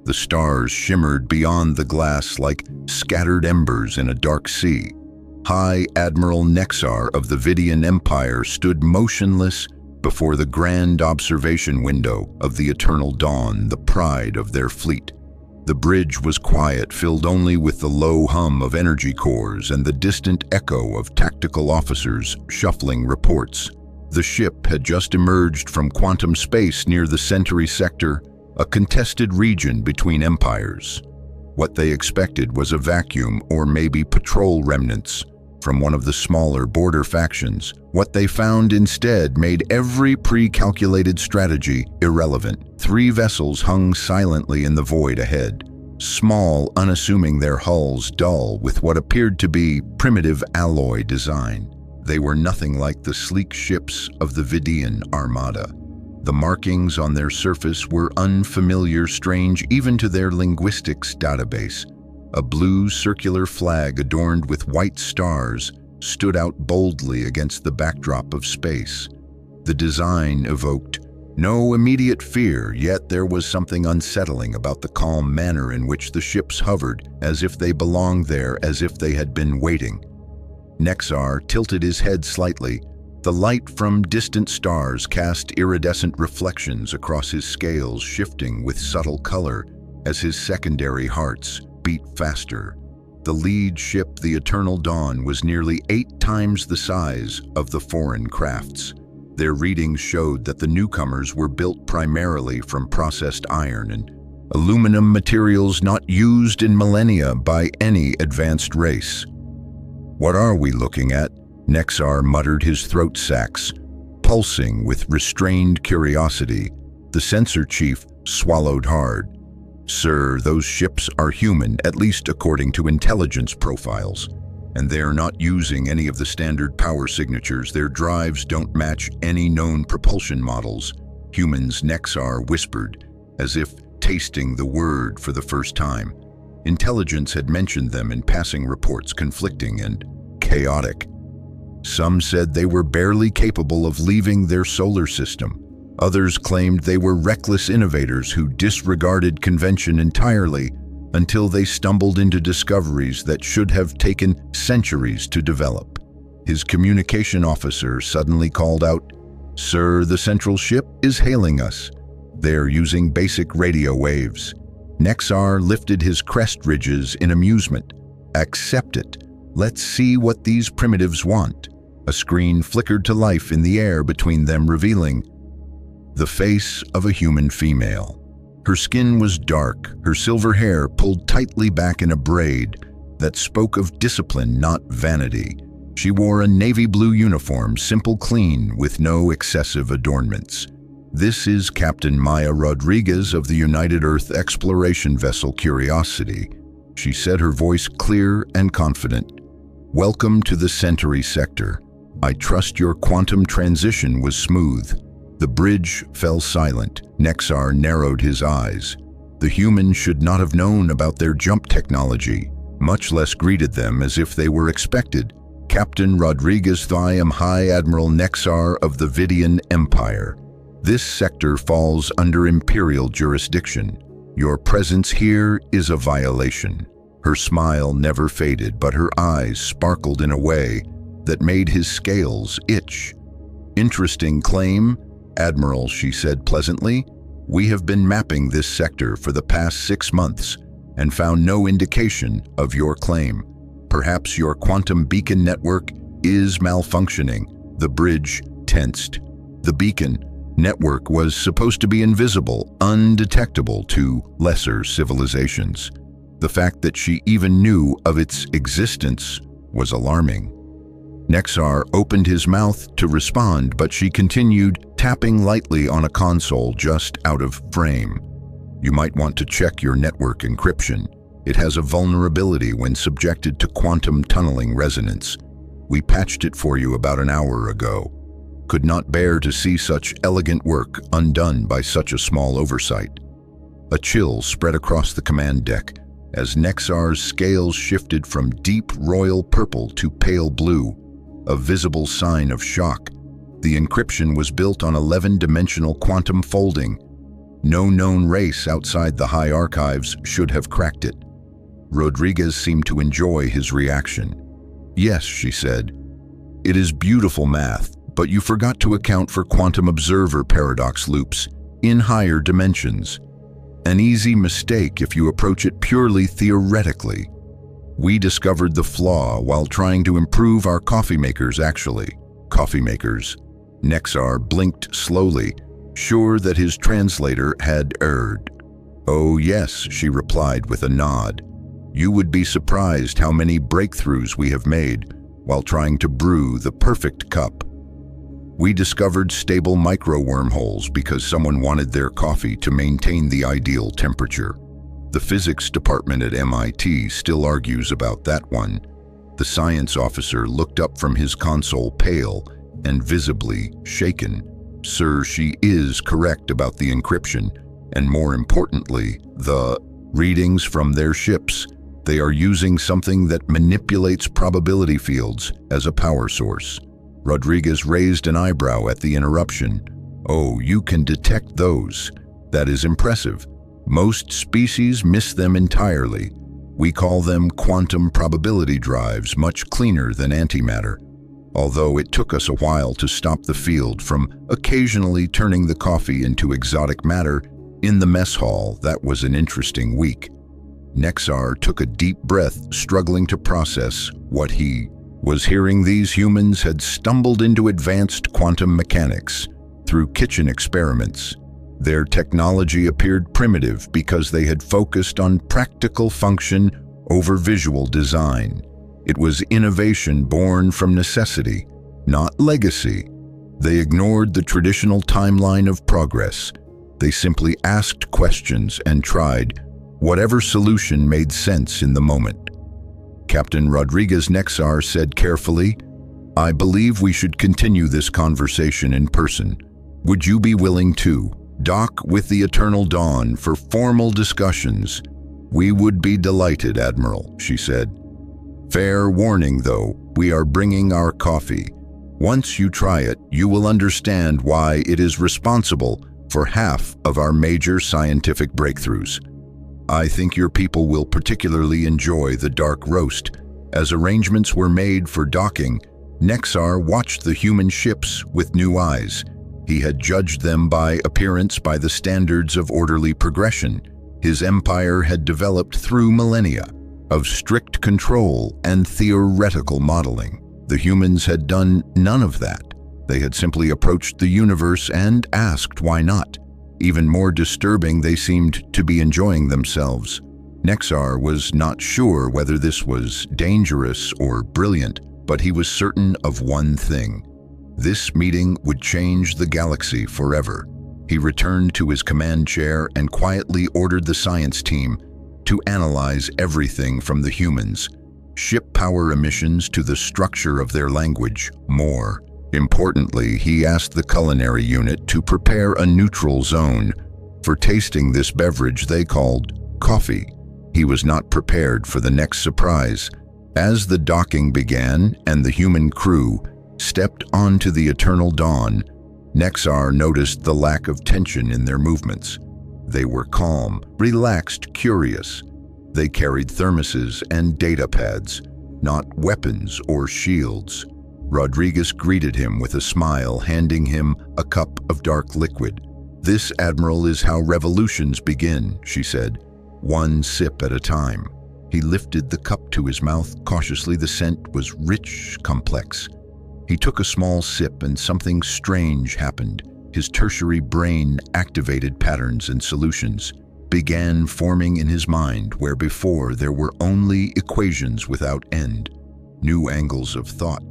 The stars shimmered beyond the glass like scattered embers in a dark sea. High Admiral Nexar of the Vidian Empire stood motionless before the grand observation window of the Eternal Dawn, the pride of their fleet. The bridge was quiet, filled only with the low hum of energy cores and the distant echo of tactical officers shuffling reports. The ship had just emerged from quantum space near the Centauri sector, a contested region between empires. What they expected was a vacuum or maybe patrol remnants from one of the smaller border factions. What they found instead made every pre-calculated strategy irrelevant. 3 vessels hung silently in the void ahead, small, unassuming, their hulls dull with what appeared to be primitive alloy design. They were nothing like the sleek ships of the Vidian Armada. The markings on their surface were unfamiliar, strange even to their linguistics database. A blue circular flag adorned with white stars stood out boldly against the backdrop of space. The design evoked no immediate fear, yet there was something unsettling about the calm manner in which the ships hovered, as if they belonged there, as if they had been waiting. Nexar tilted his head slightly. The light from distant stars cast iridescent reflections across his scales, shifting with subtle color as his secondary hearts beat faster. The lead ship, the Eternal Dawn, was nearly 8 times the size of the foreign crafts. Their readings showed that the newcomers were built primarily from processed iron and aluminum materials not used in millennia by any advanced race. "What are we looking at?" Nexar muttered, his throat sacs pulsing with restrained curiosity. The sensor chief swallowed hard. "Sir, those ships are human, at least according to intelligence profiles. And they're not using any of the standard power signatures. Their drives don't match any known propulsion models." "Humans," Nexar whispered, as if tasting the word for the first time. Intelligence had mentioned them in passing reports, conflicting and chaotic. Some said they were barely capable of leaving their solar system. Others claimed they were reckless innovators who disregarded convention entirely until they stumbled into discoveries that should have taken centuries to develop. His communication officer suddenly called out, "Sir, the central ship is hailing us. They're using basic radio waves." Nexar lifted his crest ridges in amusement. "Accept it. Let's see what these primitives want." A screen flickered to life in the air between them, revealing the face of a human female. Her skin was dark, her silver hair pulled tightly back in a braid that spoke of discipline, not vanity. She wore a navy blue uniform, simple, clean, with no excessive adornments. "This is Captain Maya Rodriguez of the United Earth exploration vessel Curiosity," she said, her voice clear and confident. "Welcome to the Centauri sector. I trust your quantum transition was smooth." The bridge fell silent. Nexar narrowed his eyes. The humans should not have known about their jump technology, much less greeted them as if they were expected. "Captain Rodriguez, I am High Admiral Nexar of the Vidian Empire. This sector falls under Imperial jurisdiction. Your presence here is a violation." Her smile never faded, but her eyes sparkled in a way that made his scales itch. "Interesting claim, Admiral," she said pleasantly. "We have been mapping this sector for the past 6 months and found no indication of your claim. Perhaps your quantum beacon network is malfunctioning." The bridge tensed. The beacon network was supposed to be invisible, undetectable to lesser civilizations. The fact that she even knew of its existence was alarming. Nexar opened his mouth to respond, but she continued, tapping lightly on a console just out of frame. "You might want to check your network encryption. It has a vulnerability when subjected to quantum tunneling resonance. We patched it for you about an hour ago. Could not bear to see such elegant work undone by such a small oversight." A chill spread across the command deck as Nexar's scales shifted from deep royal purple to pale blue, a visible sign of shock. The encryption was built on 11-dimensional quantum folding, No known race outside the high archives should have cracked it. Rodriguez seemed to enjoy his reaction. "Yes," she said. "It is beautiful math, but you forgot to account for quantum observer paradox loops in higher dimensions. An easy mistake if you approach it purely theoretically. We discovered the flaw while trying to improve our coffee makers actually." "Coffee makers?" Nexar blinked slowly, sure that his translator had erred. "Oh yes," she replied with a nod. "You would be surprised how many breakthroughs we have made while trying to brew the perfect cup. We discovered stable micro-wormholes because someone wanted their coffee to maintain the ideal temperature. The physics department at MIT still argues about that one." The science officer looked up from his console, pale and visibly shaken. "Sir, she is correct about the encryption, and more importantly, the readings from their ships. They are using something that manipulates probability fields as a power source." Rodriguez raised an eyebrow at the interruption. "Oh, you can detect those. That is impressive. Most species miss them entirely. We call them quantum probability drives, much cleaner than antimatter. Although it took us a while to stop the field from occasionally turning the coffee into exotic matter in the mess hall, that was an interesting week." Nexar took a deep breath, struggling to process what he was hearing. These humans had stumbled into advanced quantum mechanics through kitchen experiments. Their technology appeared primitive because they had focused on practical function over visual design. It was innovation born from necessity, not legacy. They ignored the traditional timeline of progress. They simply asked questions and tried whatever solution made sense in the moment. Captain Rodriguez Nexar said carefully, "I believe we should continue this conversation in person. Would you be willing to dock with the Eternal Dawn for formal discussions?" "We would be delighted, Admiral," she said. "Fair warning, though, we are bringing our coffee. Once you try it, you will understand why it is responsible for half of our major scientific breakthroughs. I think your people will particularly enjoy the dark roast." As arrangements were made for docking, Nexar watched the human ships with new eyes. He had judged them by appearance by the standards of orderly progression his empire had developed through millennia of strict control and theoretical modeling. The humans had done none of that. They had simply approached the universe and asked why not. Even more disturbing, they seemed to be enjoying themselves. Nexar was not sure whether this was dangerous or brilliant, but he was certain of one thing. This meeting would change the galaxy forever. He returned to his command chair and quietly ordered the science team to analyze everything from the humans' ship power emissions to the structure of their language. More importantly, he asked the culinary unit to prepare a neutral zone for tasting this beverage they called coffee. He was not prepared for the next surprise. As the docking began and the human crew stepped onto the Eternal Dawn, Nexar noticed the lack of tension in their movements. They were calm, relaxed, curious. They carried thermoses and data pads, not weapons or shields. Rodriguez greeted him with a smile, handing him a cup of dark liquid. "This, Admiral, is how revolutions begin," she said, "one sip at a time." He lifted the cup to his mouth cautiously. The scent was rich, complex. He took a small sip and something strange happened. His tertiary brain activated patterns and solutions, began forming in his mind where before there were only equations without end. New angles of thought,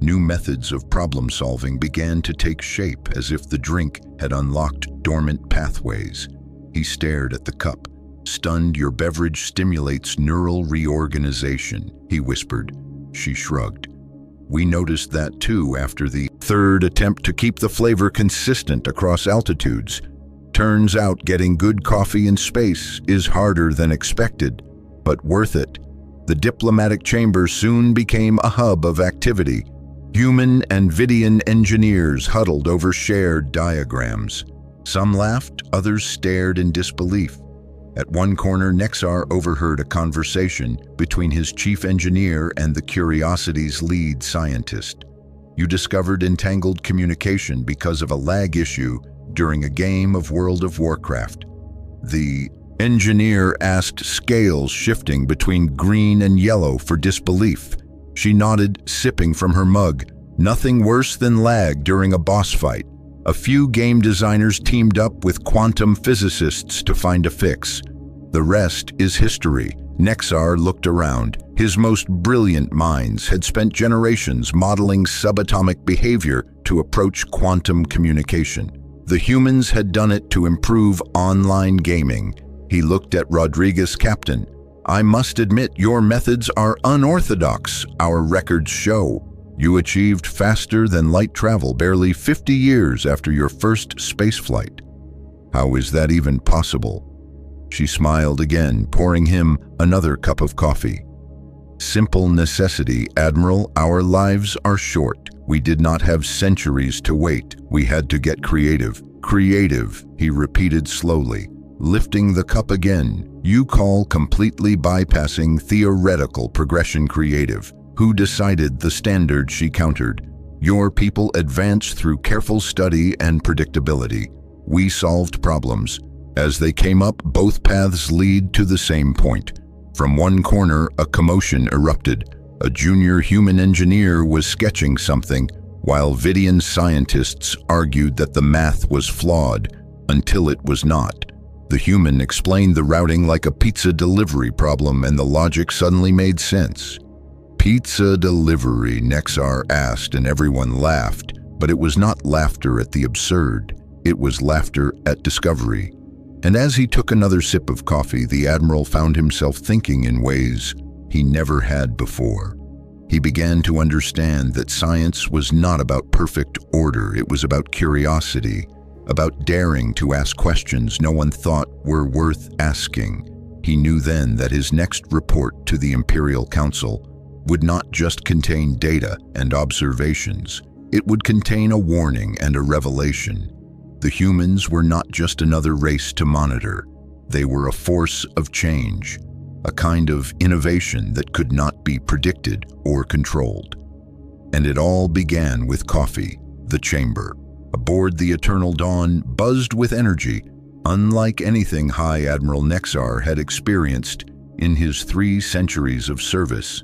new methods of problem-solving began to take shape as if the drink had unlocked dormant pathways. He stared at the cup. "Stunned, your beverage stimulates neural reorganization," he whispered. She shrugged. "We noticed that too after the third attempt to keep the flavor consistent across altitudes. Turns out getting good coffee in space is harder than expected, but worth it." The diplomatic chamber soon became a hub of activity. Human and Vidian engineers huddled over shared diagrams. Some laughed, others stared in disbelief. At one corner, Nexar overheard a conversation between his chief engineer and the Curiosity's lead scientist. "You discovered entangled communication because of a lag issue during a game of World of Warcraft." The engineer asked, scales shifting between green and yellow for disbelief. She nodded, sipping from her mug. "Nothing worse than lag during a boss fight. A few game designers teamed up with quantum physicists to find a fix. The rest is history." Nexar looked around. His most brilliant minds had spent generations modeling subatomic behavior to approach quantum communication. The humans had done it to improve online gaming. He looked at Rodriguez. "Captain, I must admit your methods are unorthodox. Our records show you achieved faster than light travel barely 50 years after your first spaceflight. How is that even possible?" She smiled again, pouring him another cup of coffee. "Simple necessity, Admiral. Our lives are short. We did not have centuries to wait. We had to get creative." "Creative," he repeated slowly, lifting the cup again. "You call completely bypassing theoretical progression creative. Who decided the standard?" She countered. "Your people advanced through careful study and predictability. We solved problems. As they came up, both paths lead to the same point." From one corner, a commotion erupted. A junior human engineer was sketching something, while Vidian scientists argued that the math was flawed until it was not. The human explained the routing like a pizza delivery problem, and the logic suddenly made sense. "Pizza delivery?" Nexar asked, and everyone laughed. But it was not laughter at the absurd. It was laughter at discovery. And as he took another sip of coffee, the Admiral found himself thinking in ways he never had before. He began to understand that science was not about perfect order. It was about curiosity, about daring to ask questions no one thought were worth asking. He knew then that his next report to the Imperial Council would not just contain data and observations. It would contain a warning and a revelation. The humans were not just another race to monitor. They were a force of change, a kind of innovation that could not be predicted or controlled. And it all began with coffee. The chamber, aboard the Eternal Dawn, buzzed with energy, unlike anything High Admiral Nexar had experienced in his 3 centuries of service.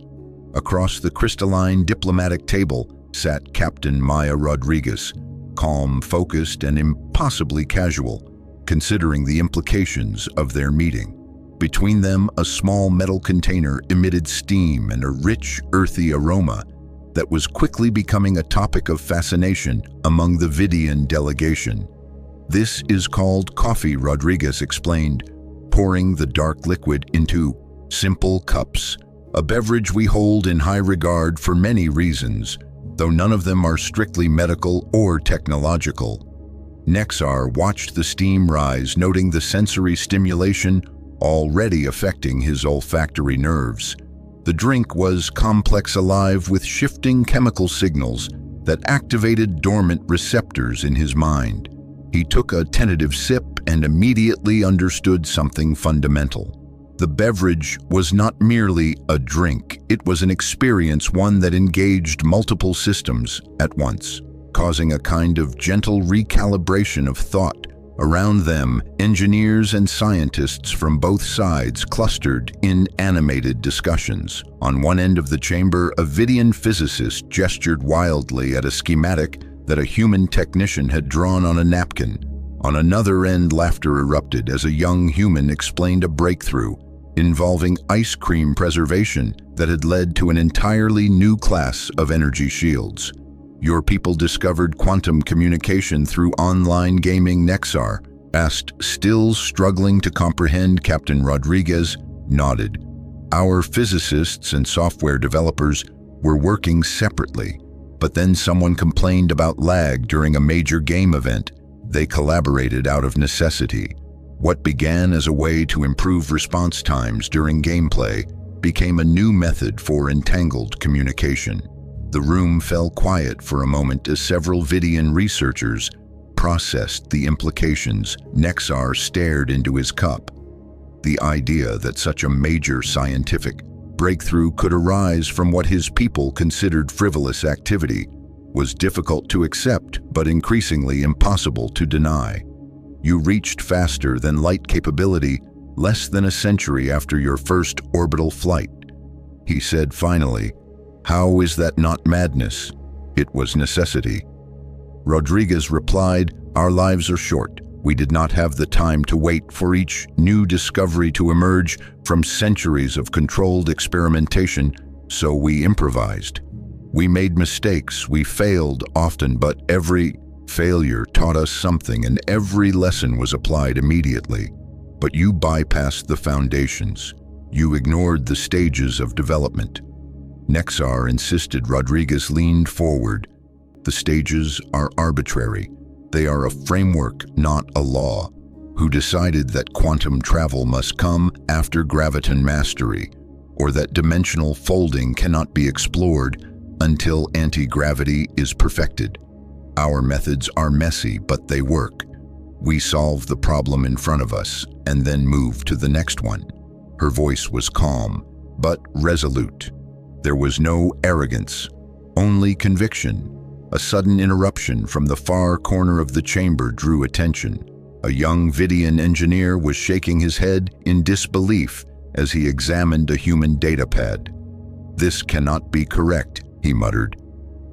Across the crystalline diplomatic table sat Captain Maya Rodriguez, calm, focused, and impossibly casual, considering the implications of their meeting. Between them, a small metal container emitted steam and a rich, earthy aroma that was quickly becoming a topic of fascination among the Vidian delegation. "This is called coffee," Rodriguez explained, pouring the dark liquid into simple cups, a beverage we hold in high regard for many reasons, though none of them are strictly medical or technological. Nexar watched the steam rise, noting the sensory stimulation already affecting his olfactory nerves. The drink was complex, alive with shifting chemical signals that activated dormant receptors in his mind. He took a tentative sip and immediately understood something fundamental. The beverage was not merely a drink, it was an experience, one that engaged multiple systems at once, causing a kind of gentle recalibration of thought. Around them, engineers and scientists from both sides clustered in animated discussions. On one end of the chamber, a Vidian physicist gestured wildly at a schematic that a human technician had drawn on a napkin. On another end, laughter erupted as a young human explained a breakthrough involving ice cream preservation that had led to an entirely new class of energy shields. "Your people discovered quantum communication through online gaming," Nexar asked, still struggling to comprehend. Captain Rodriguez nodded. "Our physicists and software developers were working separately, but then someone complained about lag during a major game event. They collaborated out of necessity. What began as a way to improve response times during gameplay became a new method for entangled communication." The room fell quiet for a moment as several Vidian researchers processed the implications, Nexar stared into his cup. The idea that such a major scientific breakthrough could arise from what his people considered frivolous activity was difficult to accept, but increasingly impossible to deny. You reached faster than light capability less than a century after your first orbital flight, he said finally. How is that not madness? It was necessity. Rodriguez replied, our lives are short. We did not have the time to wait for each new discovery to emerge from centuries of controlled experimentation, so we improvised. We made mistakes, we failed often, but every failure taught us something and every lesson was applied immediately. But you bypassed the foundations. You ignored the stages of development. Nexar insisted. Rodriguez leaned forward. The stages are arbitrary. They are a framework, not a law. Who decided that quantum travel must come after graviton mastery, or that dimensional folding cannot be explored until anti-gravity is perfected? Our methods are messy, but they work. We solve the problem in front of us and then move to the next one. Her voice was calm, but resolute. There was no arrogance, only conviction. A sudden interruption from the far corner of the chamber drew attention. A young Vidian engineer was shaking his head in disbelief as he examined a human datapad. This cannot be correct, he muttered.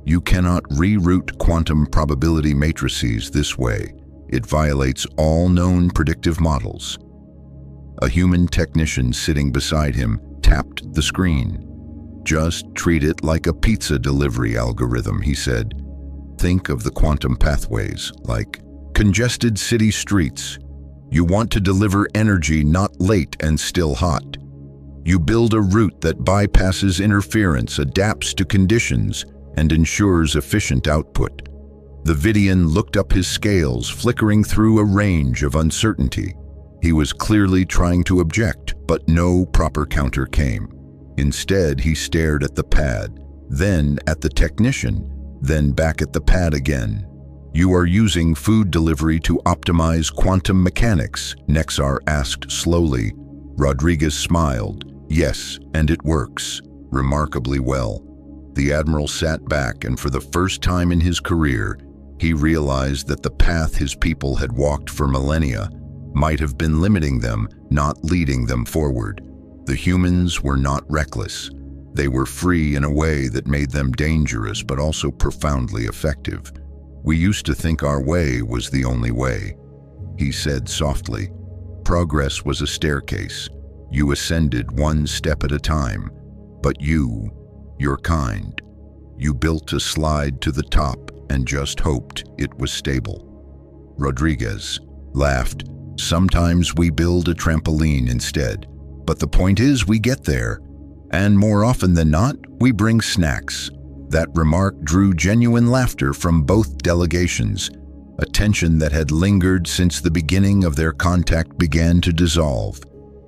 You cannot reroute quantum probability matrices this way. It violates all known predictive models. A human technician sitting beside him tapped the screen. Just treat it like a pizza delivery algorithm, he said. Think of the quantum pathways like congested city streets. You want to deliver energy not late and still hot. You build a route that bypasses interference, adapts to conditions, and ensures efficient output. The Vidian looked up his scales, flickering through a range of uncertainty. He was clearly trying to object, but no proper counter came. Instead, he stared at the pad, then at the technician, then back at the pad again. You are using food delivery to optimize quantum mechanics, Nexar asked slowly. Rodriguez smiled. Yes, and it works. Remarkably well. The Admiral sat back, and for the first time in his career, he realized that the path his people had walked for millennia might have been limiting them, not leading them forward. The humans were not reckless. They were free in a way that made them dangerous, but also profoundly effective. We used to think our way was the only way, he said softly. Progress was a staircase. You ascended one step at a time. But your kind, you built a slide to the top and just hoped it was stable. Rodriguez laughed. Sometimes we build a trampoline instead. But the point is we get there. And more often than not, we bring snacks. That remark drew genuine laughter from both delegations. A tension that had lingered since the beginning of their contact began to dissolve.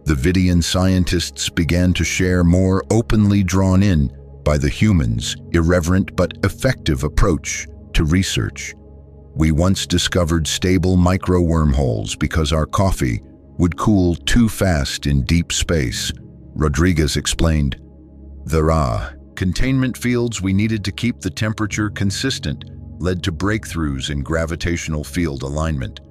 The Vidian scientists began to share, more openly drawn in by the humans' irreverent but effective approach to research. We once discovered stable micro-wormholes because our coffee would cool too fast in deep space, Rodriguez explained. The containment fields we needed to keep the temperature consistent led to breakthroughs in gravitational field alignment.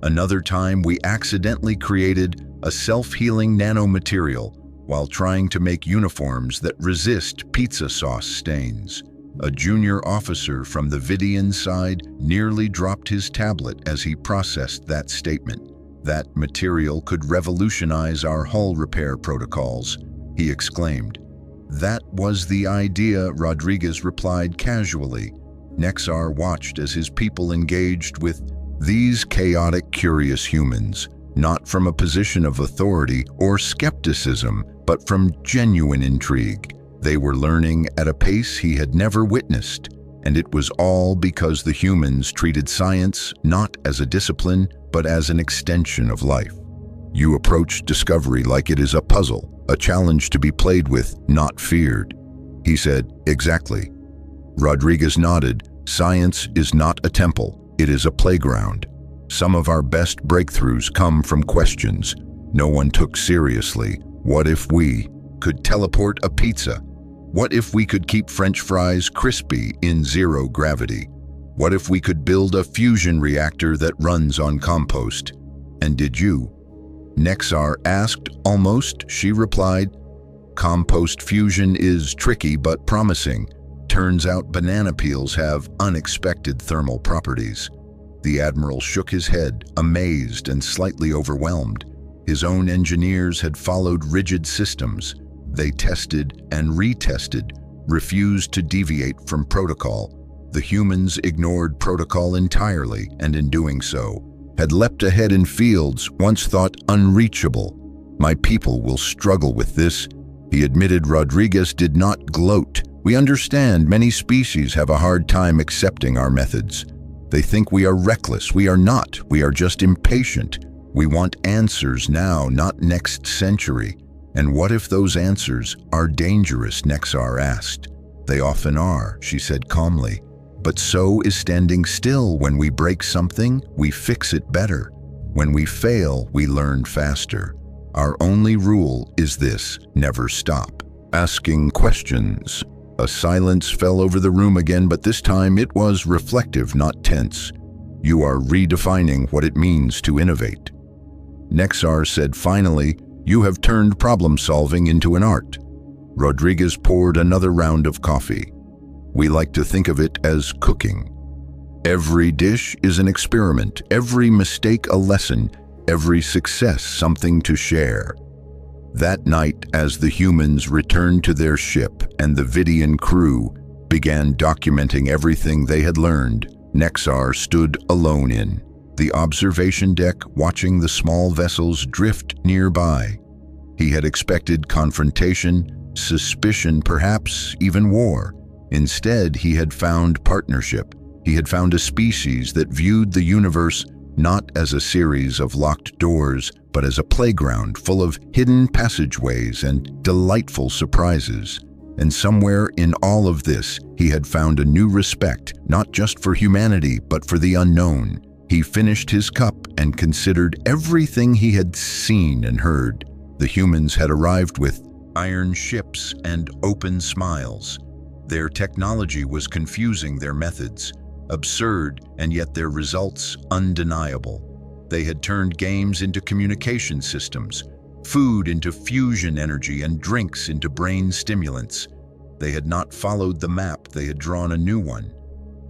Another time, we accidentally created a self-healing nanomaterial while trying to make uniforms that resist pizza sauce stains. A junior officer from the Vidian side nearly dropped his tablet as he processed that statement. That material could revolutionize our hull repair protocols, he exclaimed. That was the idea, Rodriguez replied casually. Nexar watched as his people engaged with these chaotic, curious humans, not from a position of authority or skepticism, but from genuine intrigue. They were learning at a pace he had never witnessed, and it was all because the humans treated science not as a discipline, but as an extension of life. You approach discovery like it is a puzzle, a challenge to be played with, not feared. He said, exactly. Rodriguez nodded. Science is not a temple. It is a playground. Some of our best breakthroughs come from questions no one took seriously. What if we could teleport a pizza? What if we could keep French fries crispy in zero gravity? What if we could build a fusion reactor that runs on compost? And did you? Nexar asked. Almost, she replied. Compost fusion is tricky but promising. Turns out banana peels have unexpected thermal properties. The Admiral shook his head, amazed and slightly overwhelmed. His own engineers had followed rigid systems. They tested and retested, refused to deviate from protocol. The humans ignored protocol entirely, and in doing so, had leapt ahead in fields once thought unreachable. My people will struggle with this, he admitted. Rodriguez did not gloat. We understand many species have a hard time accepting our methods. They think we are reckless. We are not. We are just impatient. We want answers now, not next century. And what if those answers are dangerous? Nexar asked. They often are, she said calmly. But so is standing still. When we break something, we fix it better. When we fail, we learn faster. Our only rule is this: never stop asking questions. A silence fell over the room again, but this time it was reflective, not tense. You are redefining what it means to innovate. Nexar said finally, you have turned problem-solving into an art. Rodriguez poured another round of coffee. We like to think of it as cooking. Every dish is an experiment, every mistake a lesson, every success something to share. That night, as the humans returned to their ship and the Vidian crew began documenting everything they had learned, Nexar stood alone in the observation deck, watching the small vessels drift nearby. He had expected confrontation, suspicion, perhaps even war. Instead, he had found partnership. He had found a species that viewed the universe not as a series of locked doors, but as a playground full of hidden passageways and delightful surprises. And somewhere in all of this, he had found a new respect, not just for humanity, but for the unknown. He finished his cup and considered everything he had seen and heard. The humans had arrived with iron ships and open smiles. Their technology was confusing, their methods absurd, and yet their results undeniable. They had turned games into communication systems, food into fusion energy, and drinks into brain stimulants. They had not followed the map, they had drawn a new one.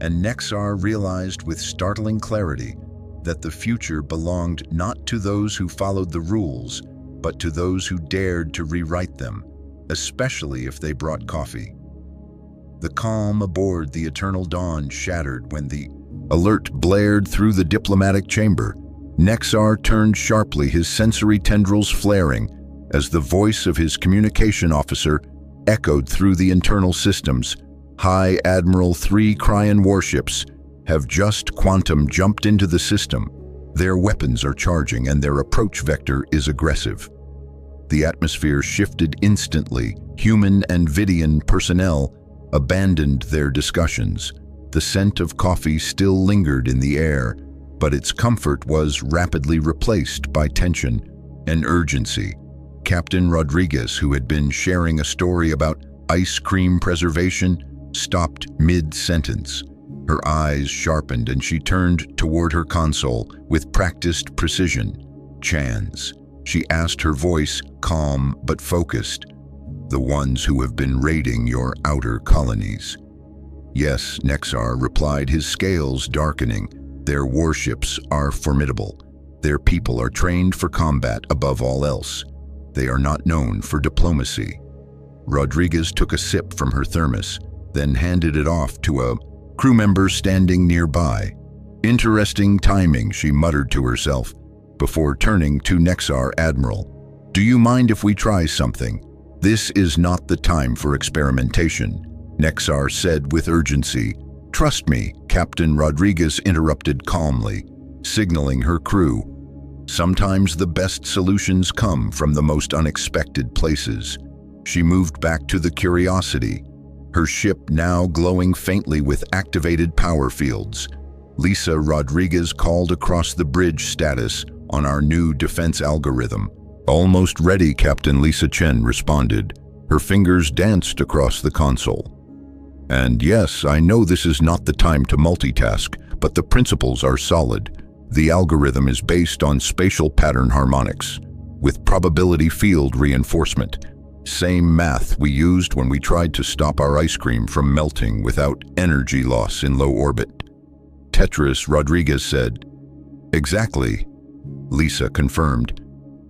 And Nexar realized with startling clarity that the future belonged not to those who followed the rules, but to those who dared to rewrite them, especially if they brought coffee. The calm aboard the Eternal Dawn shattered when the alert blared through the diplomatic chamber. Nexar turned sharply, his sensory tendrils flaring, as the voice of his communication officer echoed through the internal systems. High Admiral, 3 Cryan warships have just quantum jumped into the system. Their weapons are charging and their approach vector is aggressive. The atmosphere shifted instantly. Human and Vidian personnel abandoned their discussions. The scent of coffee still lingered in the air, but its comfort was rapidly replaced by tension and urgency. Captain Rodriguez, who had been sharing a story about ice cream preservation, stopped mid-sentence. Her eyes sharpened and she turned toward her console with practiced precision. Chans, she asked, her voice calm but focused. The ones who have been raiding your outer colonies. Yes, Nexar replied, his scales darkening. Their warships are formidable. Their people are trained for combat above all else. They are not known for diplomacy. Rodriguez took a sip from her thermos, then handed it off to a crew member standing nearby. Interesting timing, she muttered to herself, before turning to Nexar. Admiral, do you mind if we try something? This is not the time for experimentation, Nexar said with urgency. Trust me, Captain Rodriguez interrupted calmly, signaling her crew. Sometimes the best solutions come from the most unexpected places. She moved back to the Curiosity, her ship now glowing faintly with activated power fields. Lisa Rodriguez called across the bridge status on our new defense algorithm. "Almost ready," Captain Lisa Chen responded. Her fingers danced across the console. "And yes, I know this is not the time to multitask, but the principles are solid. The algorithm is based on spatial pattern harmonics, with probability field reinforcement. Same math we used when we tried to stop our ice cream from melting without energy loss in low orbit." Tetris Rodriguez said. "Exactly," Lisa confirmed.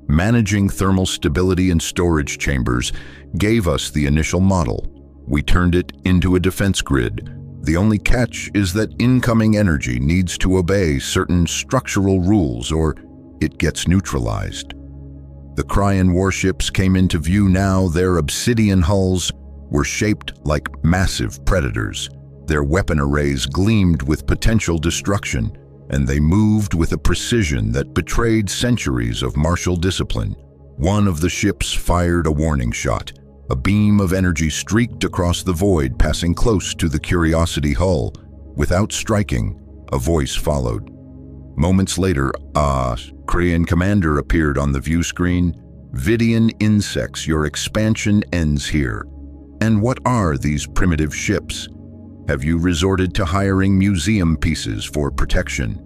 "Managing thermal stability in storage chambers gave us the initial model. We turned it into a defense grid. The only catch is that incoming energy needs to obey certain structural rules or it gets neutralized." The Cryan warships came into view now. Their obsidian hulls were shaped like massive predators. Their weapon arrays gleamed with potential destruction, and they moved with a precision that betrayed centuries of martial discipline. One of the ships fired a warning shot. A beam of energy streaked across the void, passing close to the Curiosity hull. Without striking, a voice followed. Moments later, a Korean commander appeared on the view screen. "Vidian insects, your expansion ends here. And what are these primitive ships? Have you resorted to hiring museum pieces for protection?"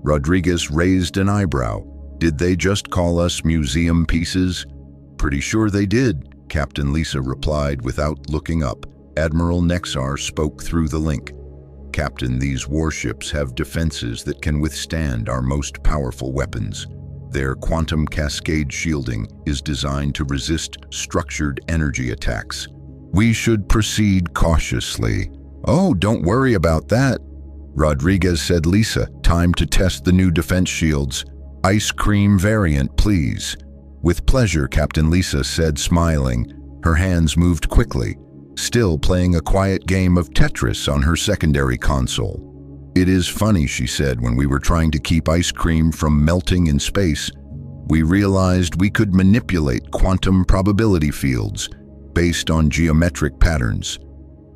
Rodriguez raised an eyebrow. "Did they just call us museum pieces?" "Pretty sure they did," Captain Lisa replied without looking up. Admiral Nexar spoke through the link. "Captain, these warships have defenses that can withstand our most powerful weapons. Their quantum cascade shielding is designed to resist structured energy attacks. We should proceed cautiously." "Oh, don't worry about that," Rodriguez said. "Lisa, time to test the new defense shields. Ice cream variant, please." "With pleasure," Captain Lisa said, smiling. Her hands moved quickly, still playing a quiet game of Tetris on her secondary console. "It is funny," she said, "when we were trying to keep ice cream from melting in space, we realized we could manipulate quantum probability fields based on geometric patterns.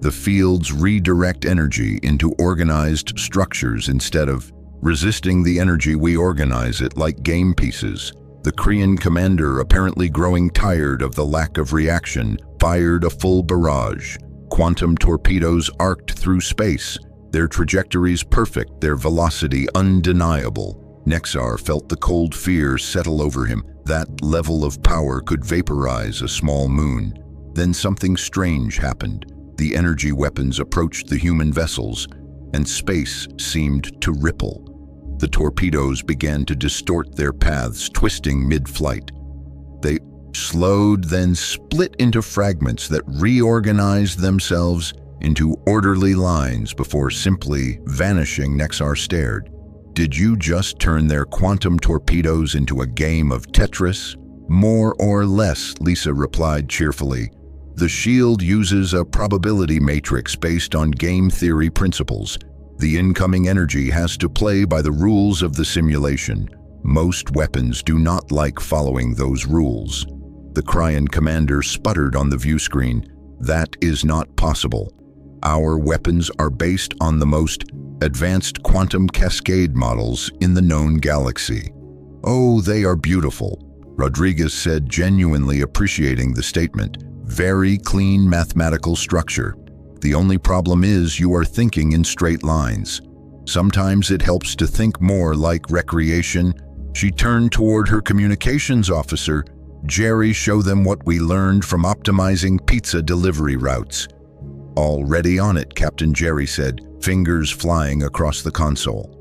The fields redirect energy into organized structures instead of resisting the energy. We organize it like game pieces." The Korean commander, apparently growing tired of the lack of reaction, fired a full barrage. Quantum torpedoes arced through space, their trajectories perfect, their velocity undeniable. Nexar felt the cold fear settle over him. That level of power could vaporize a small moon. Then something strange happened. The energy weapons approached the human vessels, and space seemed to ripple. The torpedoes began to distort their paths, twisting mid-flight. They slowed, then split into fragments that reorganized themselves into orderly lines before simply vanishing. Nexar stared. "Did you just turn their quantum torpedoes into a game of Tetris?" "More or less," Lisa replied cheerfully. "The shield uses a probability matrix based on game theory principles. The incoming energy has to play by the rules of the simulation. Most weapons do not like following those rules." The Cryan commander sputtered on the view screen. "That is not possible. Our weapons are based on the most advanced quantum cascade models in the known galaxy." "Oh, they are beautiful," Rodriguez said, genuinely appreciating the statement. "Very clean mathematical structure. The only problem is you are thinking in straight lines. Sometimes it helps to think more like recreation." She turned toward her communications officer. "Jerry, show them what we learned from optimizing pizza delivery routes." "Already on it," Captain Jerry said, fingers flying across the console.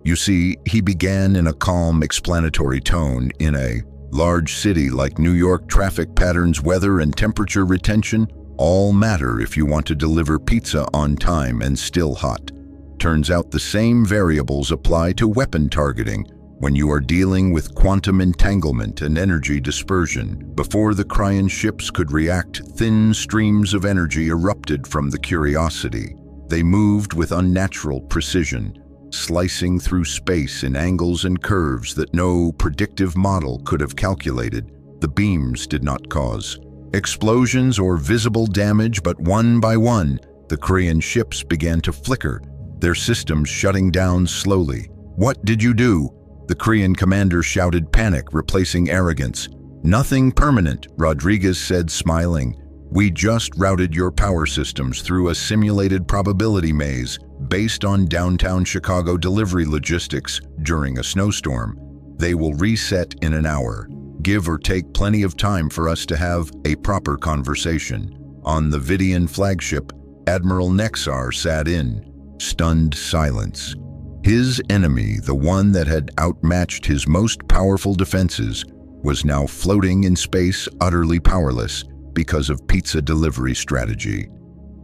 "You see," he began in a calm, explanatory tone, "in a large city like New York, traffic patterns, weather, and temperature retention all matter if you want to deliver pizza on time and still hot. Turns out the same variables apply to weapon targeting when you are dealing with quantum entanglement and energy dispersion. Before the Cryan ships could react, thin streams of energy erupted from the Curiosity. They moved with unnatural precision, slicing through space in angles and curves that no predictive model could have calculated. The beams did not cause explosions or visible damage, but one by one, the Korean ships began to flicker, their systems shutting down slowly. "What did you do?" The Korean commander shouted, panic replacing arrogance. "Nothing permanent," Rodriguez said, smiling. "We just routed your power systems through a simulated probability maze based on downtown Chicago delivery logistics during a snowstorm. They will reset in an hour. Give or take plenty of time for us to have a proper conversation." On the Vidian flagship, Admiral Nexar sat in stunned silence. His enemy, the one that had outmatched his most powerful defenses, was now floating in space, utterly powerless because of pizza delivery strategy.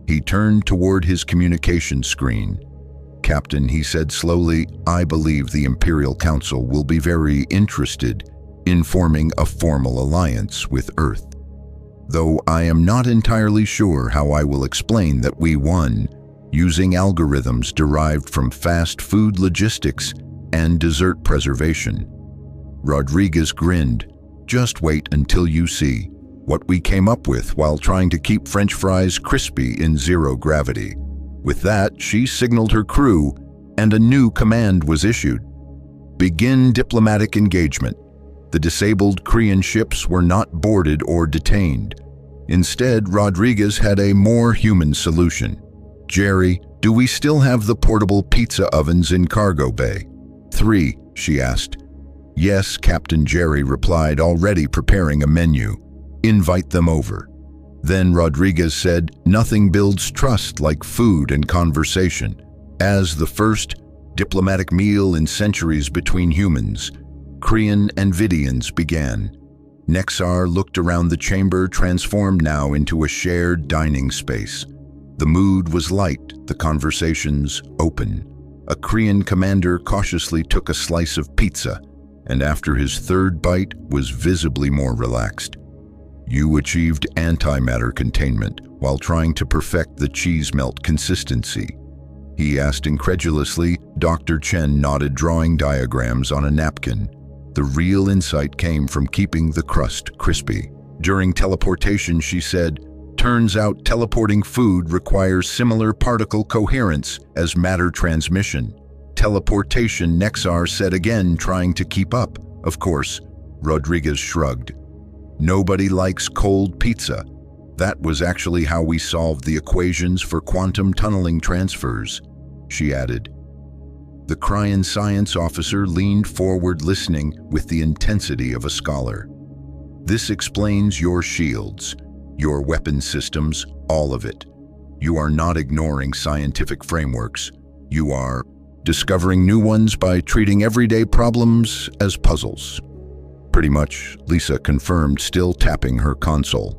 He turned toward his communication screen. "Captain," he said slowly, "I believe the Imperial Council will be very interested in forming a formal alliance with Earth. Though I am not entirely sure how I will explain that we won using algorithms derived from fast food logistics and dessert preservation." Rodriguez grinned. "Just wait until you see what we came up with while trying to keep French fries crispy in zero gravity." With that, she signaled her crew, and a new command was issued. "Begin diplomatic engagement." The disabled Korean ships were not boarded or detained. Instead, Rodriguez had a more human solution. "Jerry, do we still have the portable pizza ovens in cargo bay?" "3, she asked. "Yes," Captain Jerry replied, already preparing a menu. "Invite them over." Then Rodriguez said, "Nothing builds trust like food and conversation." As the first diplomatic meal in centuries between humans, Korean and Vidians began. Nexar looked around the chamber, transformed now into a shared dining space. The mood was light, the conversations open. A Korean commander cautiously took a slice of pizza, and after his third bite was visibly more relaxed. "You achieved antimatter containment while trying to perfect the cheese melt consistency?" he asked incredulously. Dr. Chen nodded, drawing diagrams on a napkin. "The real insight came from keeping the crust crispy." During teleportation, she said, "Turns out teleporting food requires similar particle coherence as matter transmission." "Teleportation," Nexar said again, trying to keep up. "Of course," Rodriguez shrugged. "Nobody likes cold pizza. That was actually how we solved the equations for quantum tunneling transfers," she added. The Cryan science officer leaned forward, listening with the intensity of a scholar. "This explains your shields, your weapon systems, all of it. You are not ignoring scientific frameworks. You are discovering new ones by treating everyday problems as puzzles." "Pretty much," Lisa confirmed, still tapping her console.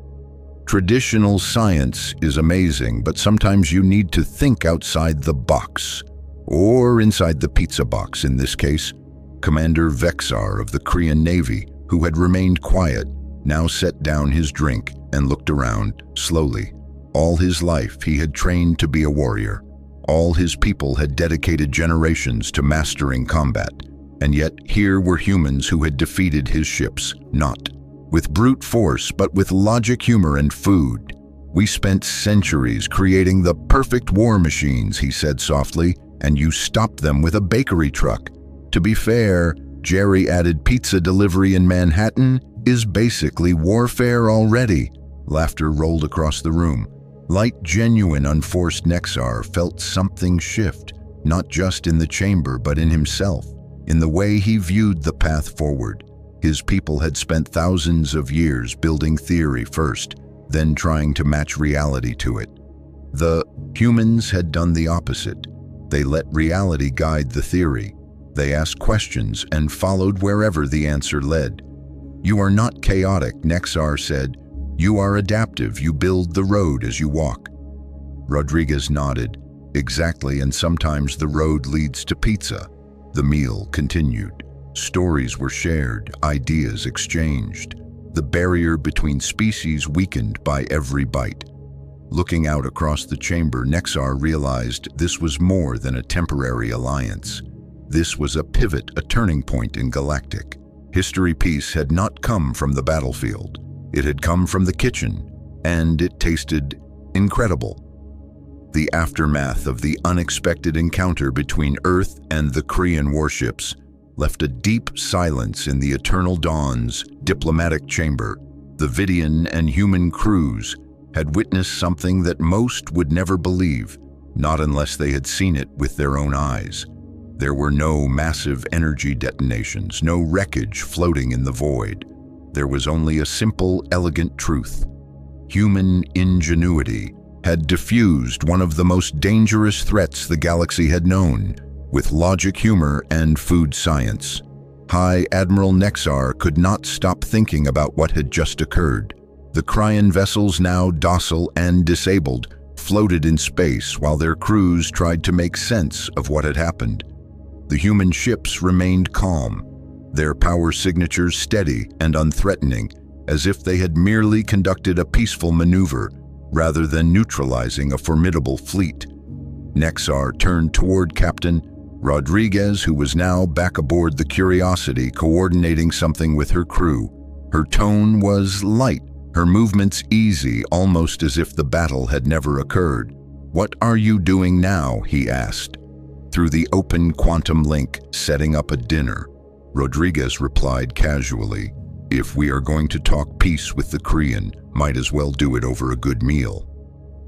"Traditional science is amazing, but sometimes you need to think outside the box. Or inside the pizza box, in this case." Commander Vexar of the Korean Navy, who had remained quiet, now set down his drink and looked around, slowly. All his life he had trained to be a warrior. All his people had dedicated generations to mastering combat. And yet here were humans who had defeated his ships, not with brute force, but with logic, humor, and food. "We spent centuries creating the perfect war machines," he said softly, "and you stopped them with a bakery truck. To be fair," Jerry added, "pizza delivery in Manhattan is basically warfare already." Laughter rolled across the room. Light, genuine, unforced. Nexar felt something shift, not just in the chamber, but in himself, in the way he viewed the path forward. His people had spent thousands of years building theory first, then trying to match reality to it. The humans had done the opposite. They let reality guide the theory. They asked questions and followed wherever the answer led. "You are not chaotic," Nexar said. "You are adaptive. You build the road as you walk." Rodriguez nodded. "Exactly, and sometimes the road leads to pizza." The meal continued. Stories were shared, ideas exchanged. The barrier between species weakened by every bite. Looking out across the chamber, Nexar realized this was more than a temporary alliance. This was a pivot, a turning point in galactic history. Peace had not come from the battlefield. It had come from the kitchen, and it tasted incredible. The aftermath of the unexpected encounter between Earth and the Korean warships left a deep silence in the Eternal Dawn's diplomatic chamber. The Vidian and human crews had witnessed something that most would never believe, not unless they had seen it with their own eyes. There were no massive energy detonations, no wreckage floating in the void. There was only a simple, elegant truth. Human ingenuity had diffused one of the most dangerous threats the galaxy had known, with logic, humor, and food science. High Admiral Nexar could not stop thinking about what had just occurred. The Cryan vessels, now docile and disabled, floated in space while their crews tried to make sense of what had happened. The human ships remained calm, their power signatures steady and unthreatening, as if they had merely conducted a peaceful maneuver rather than neutralizing a formidable fleet. Nexar turned toward Captain Rodriguez, who was now back aboard the Curiosity, coordinating something with her crew. Her tone was light, her movements easy, almost as if the battle had never occurred. "What are you doing now?" he asked. "Through the open quantum link, setting up a dinner." Rodriguez replied casually, "If we are going to talk peace with the Korean, might as well do it over a good meal."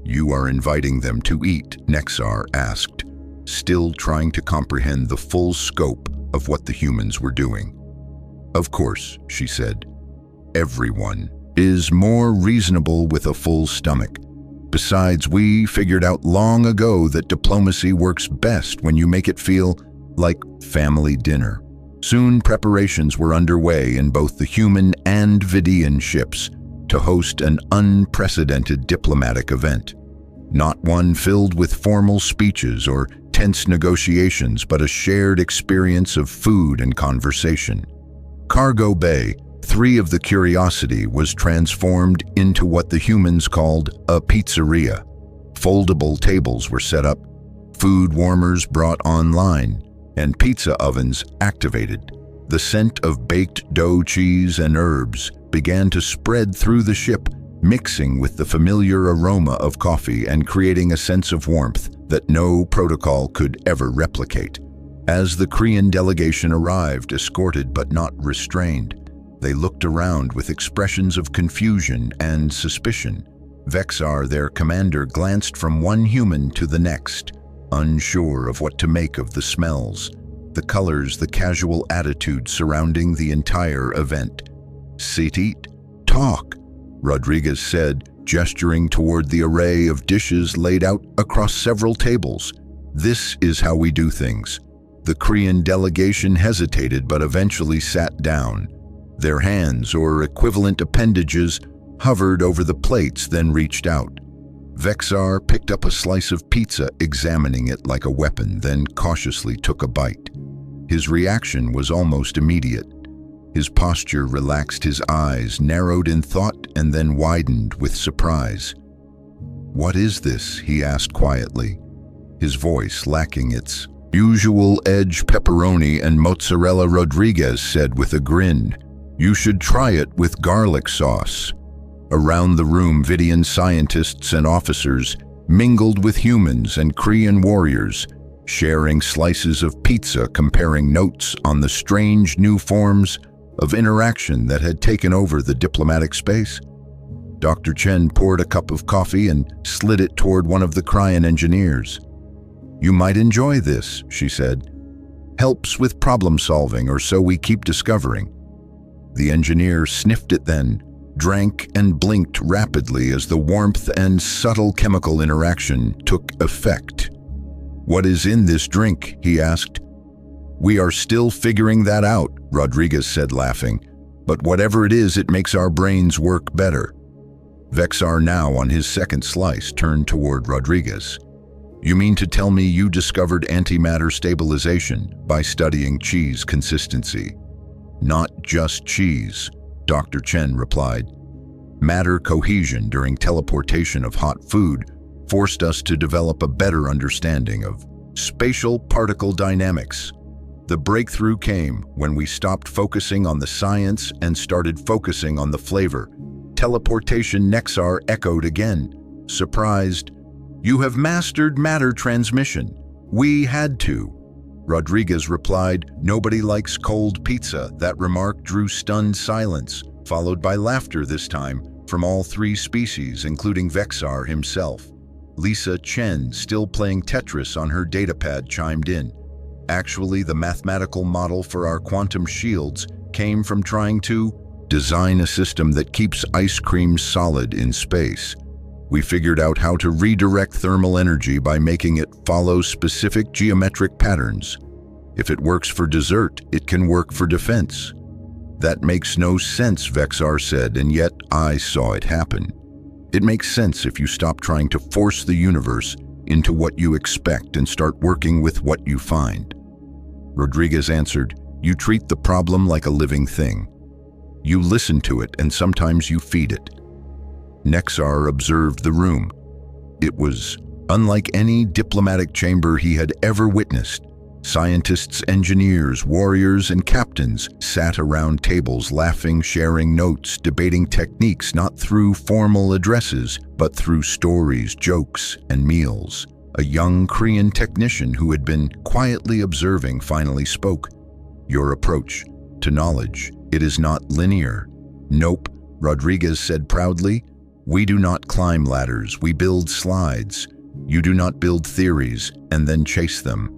"You are inviting them to eat?" Nexar asked, still trying to comprehend the full scope of what the humans were doing. "Of course," she said. "Everyone is more reasonable with a full stomach. Besides, we figured out long ago that diplomacy works best when you make it feel like family dinner." Soon preparations were underway in both the human and Vidian ships to host an unprecedented diplomatic event. Not one filled with formal speeches or tense negotiations, but a shared experience of food and conversation. Cargo Bay, 3 of the Curiosity, was transformed into what the humans called a pizzeria. Foldable tables were set up, food warmers brought online, and pizza ovens activated. The scent of baked dough, cheese, and herbs began to spread through the ship, mixing with the familiar aroma of coffee and creating a sense of warmth that no protocol could ever replicate. As the Korean delegation arrived, escorted but not restrained, they looked around with expressions of confusion and suspicion. Vexar, their commander, glanced from one human to the next, unsure of what to make of the smells, the colors, the casual attitude surrounding the entire event. "Sit, eat, talk," Rodriguez said, gesturing toward the array of dishes laid out across several tables. "This is how we do things." The Korean delegation hesitated but eventually sat down. Their hands, or equivalent appendages, hovered over the plates, then reached out. Vexar picked up a slice of pizza, examining it like a weapon, then cautiously took a bite. His reaction was almost immediate. His posture relaxed, his eyes narrowed in thought and then widened with surprise. "What is this?" he asked quietly, his voice lacking its usual edge. "Pepperoni and mozzarella," Rodriguez said with a grin. "You should try it with garlic sauce." Around the room, Vidian scientists and officers mingled with humans and Korean warriors, sharing slices of pizza, comparing notes on the strange new forms of interaction that had taken over the diplomatic space. Dr. Chen poured a cup of coffee and slid it toward one of the Cryan engineers. "You might enjoy this," she said. "Helps with problem solving, or so we keep discovering." The engineer sniffed it, then drank and blinked rapidly as the warmth and subtle chemical interaction took effect. "What is in this drink?" he asked. "We are still figuring that out," Rodriguez said, laughing. "But whatever it is, it makes our brains work better." Vexar, now on his second slice, turned toward Rodriguez. "You mean to tell me you discovered antimatter stabilization by studying cheese consistency?" "Not just cheese," Dr. Chen replied. "Matter cohesion during teleportation of hot food forced us to develop a better understanding of spatial particle dynamics. The breakthrough came when we stopped focusing on the science and started focusing on the flavor." Teleportation, Nexar echoed again, surprised. "You have mastered matter transmission. We had to." Rodriguez replied, "Nobody likes cold pizza." That remark drew stunned silence, followed by laughter this time, from all three species, including Vexar himself. Lisa Chen, still playing Tetris on her datapad, chimed in. "Actually, the mathematical model for our quantum shields came from trying to design a system that keeps ice cream solid in space. We figured out how to redirect thermal energy by making it follow specific geometric patterns. If it works for dessert, it can work for defense." "That makes no sense," Vexar said, "and yet I saw it happen. It makes sense if you stop trying to force the universe into what you expect and start working with what you find." Rodriguez answered, "You treat the problem like a living thing. You listen to it and sometimes you feed it." Nexar observed the room. It was unlike any diplomatic chamber he had ever witnessed. Scientists, engineers, warriors, and captains sat around tables laughing, sharing notes, debating techniques not through formal addresses, but through stories, jokes, and meals. A young Korean technician who had been quietly observing finally spoke. "Your approach to knowledge, it is not linear." "Nope," Rodriguez said proudly. "We do not climb ladders, we build slides. You do not build theories and then chase them."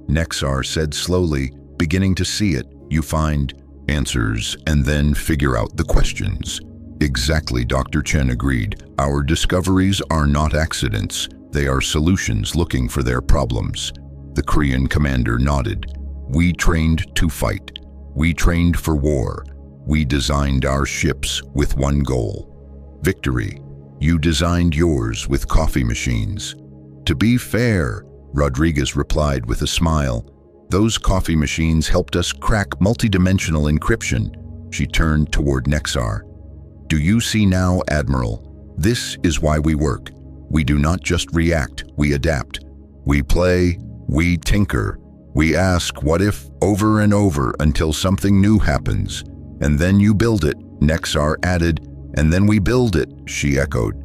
Nexar said slowly, beginning to see it. "You find answers and then figure out the questions." "Exactly," Dr. Chen agreed. "Our discoveries are not accidents. They are solutions looking for their problems." The Korean commander nodded. "We trained to fight. We trained for war. We designed our ships with one goal: victory. You designed yours with coffee machines." "To be fair," Rodriguez replied with a smile, "those coffee machines helped us crack multidimensional encryption." She turned toward Nexar. "Do you see now, Admiral? This is why we work. We do not just react, we adapt. We play, we tinker. We ask what if over and over until something new happens. And then you build it," Nexar added. "And then we build it," she echoed.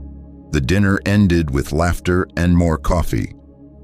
The dinner ended with laughter and more coffee.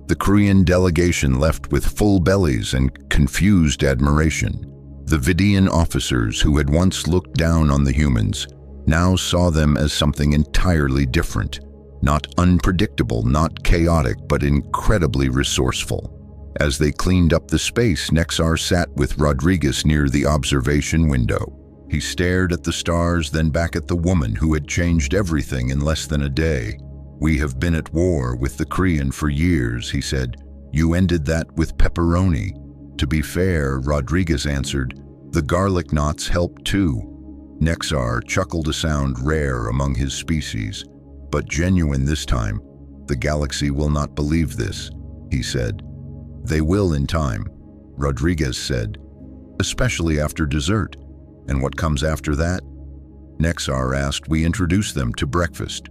The Korean delegation left with full bellies and confused admiration. The Vidian officers who had once looked down on the humans now saw them as something entirely different. Not unpredictable, not chaotic, but incredibly resourceful. As they cleaned up the space, Nexar sat with Rodriguez near the observation window. He stared at the stars, then back at the woman who had changed everything in less than a day. "We have been at war with the Korean for years," he said. "You ended that with pepperoni." "To be fair," Rodriguez answered, "the garlic knots helped too." Nexar chuckled, a sound rare among his species, but genuine this time. "The galaxy will not believe this," he said. "They will in time," Rodriguez said, "especially after dessert." "And what comes after that?" Nexar asked. "We introduce them to breakfast,"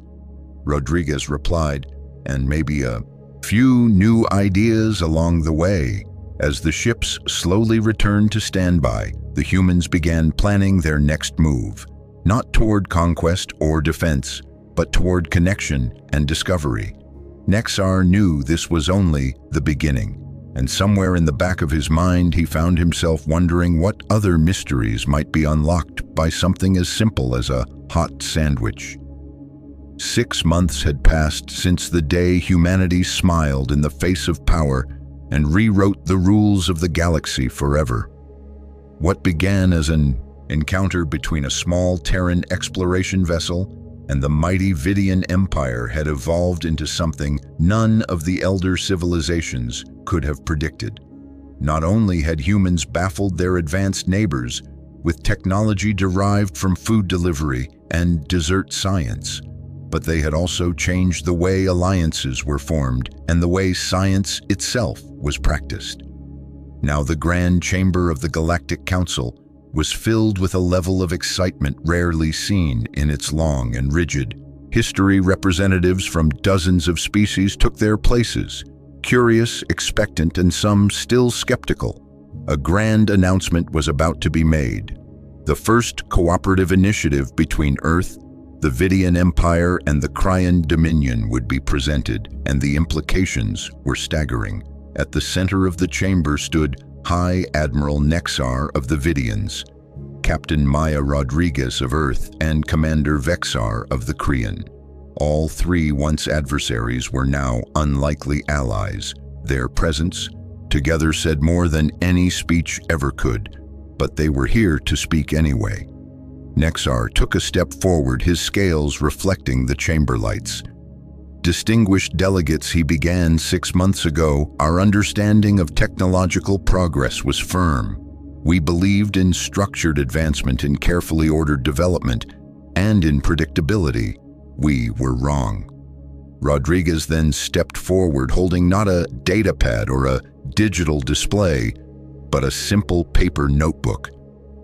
Rodriguez replied, "and maybe a few new ideas along the way." As the ships slowly returned to standby, the humans began planning their next move, not toward conquest or defense, but toward connection and discovery. Nexar knew this was only the beginning, and somewhere in the back of his mind he found himself wondering what other mysteries might be unlocked by something as simple as a hot sandwich. 6 months had passed since the day humanity smiled in the face of power and rewrote the rules of the galaxy forever. What began as an encounter between a small Terran exploration vessel and the mighty Vidian Empire had evolved into something none of the elder civilizations could have predicted. Not only had humans baffled their advanced neighbors with technology derived from food delivery and dessert science, but they had also changed the way alliances were formed and the way science itself was practiced. Now the Grand Chamber of the Galactic Council was filled with a level of excitement rarely seen in its long and rigid history. Representatives from dozens of species took their places, curious, expectant, and some still skeptical. A grand announcement was about to be made. The first cooperative initiative between Earth, The Vidian Empire and the Cryan Dominion would be presented, and the implications were staggering. At the center of the chamber stood High Admiral Nexar of the Vidians, Captain Maya Rodriguez of Earth, and Commander Vexar of the Cryan. All three once adversaries were now unlikely allies. Their presence together said more than any speech ever could, but they were here to speak anyway. Nexar took a step forward, his scales reflecting the chamber lights. Distinguished delegates, he began 6 months ago, our understanding of technological progress was firm. We believed in structured advancement, in carefully ordered development, and in predictability. We were wrong. Rodriguez then stepped forward, holding not a datapad or a digital display, but a simple paper notebook,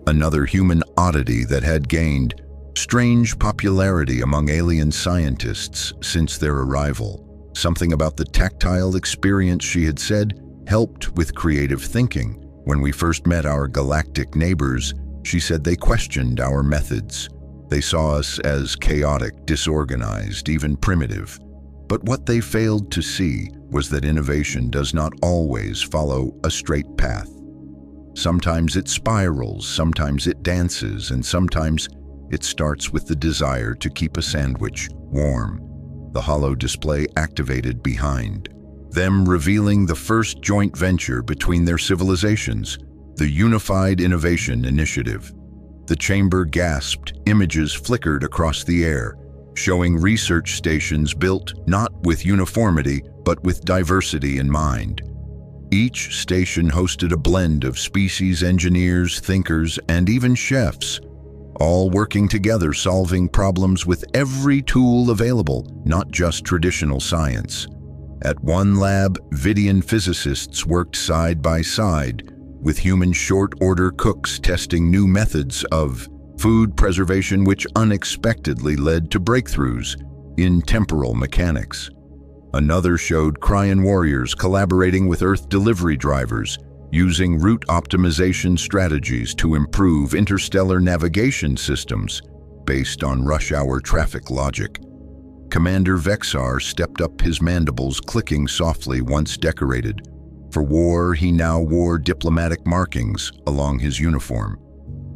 another human oddity that had gained strange popularity among alien scientists since their arrival. Something about the tactile experience, she had said, helped with creative thinking. When we first met our galactic neighbors, she said they questioned our methods. They saw us as chaotic, disorganized, even primitive. But what they failed to see was that innovation does not always follow a straight path. Sometimes it spirals, sometimes it dances, and sometimes it starts with the desire to keep a sandwich warm. The hollow display activated behind them, revealing the first joint venture between their civilizations, the Unified Innovation Initiative. The chamber gasped, images flickered across the air, showing research stations built not with uniformity, but with diversity in mind. Each station hosted a blend of species engineers, thinkers, and even chefs, all working together, solving problems with every tool available, not just traditional science. At one lab, Vidian physicists worked side by side with human short-order cooks, testing new methods of food preservation which unexpectedly led to breakthroughs in temporal mechanics. Another showed Cryan warriors collaborating with Earth delivery drivers, using route optimization strategies to improve interstellar navigation systems based on rush-hour traffic logic. Commander Vexar stepped up, his mandibles clicking softly, once decorated. For war, he now wore diplomatic markings along his uniform.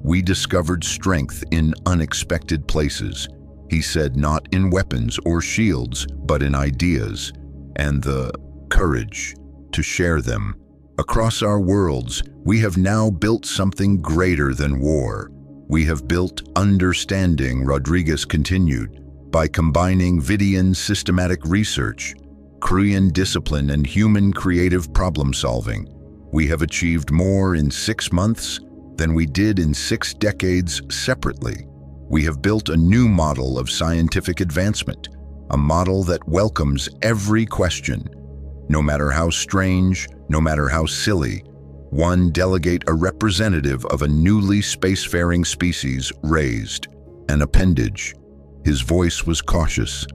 We discovered strength in unexpected places, he said, not in weapons or shields, but in ideas, and the courage to share them. Across our worlds, we have now built something greater than war. We have built understanding, Rodriguez continued. By combining Vidian systematic research, Cryan discipline, and human creative problem-solving, we have achieved more in 6 months than we did in 6 decades separately. We have built a new model of scientific advancement, a model that welcomes every question, no matter how strange, no matter how silly. One delegate, a representative of a newly spacefaring species, raised an appendage. His voice was cautious.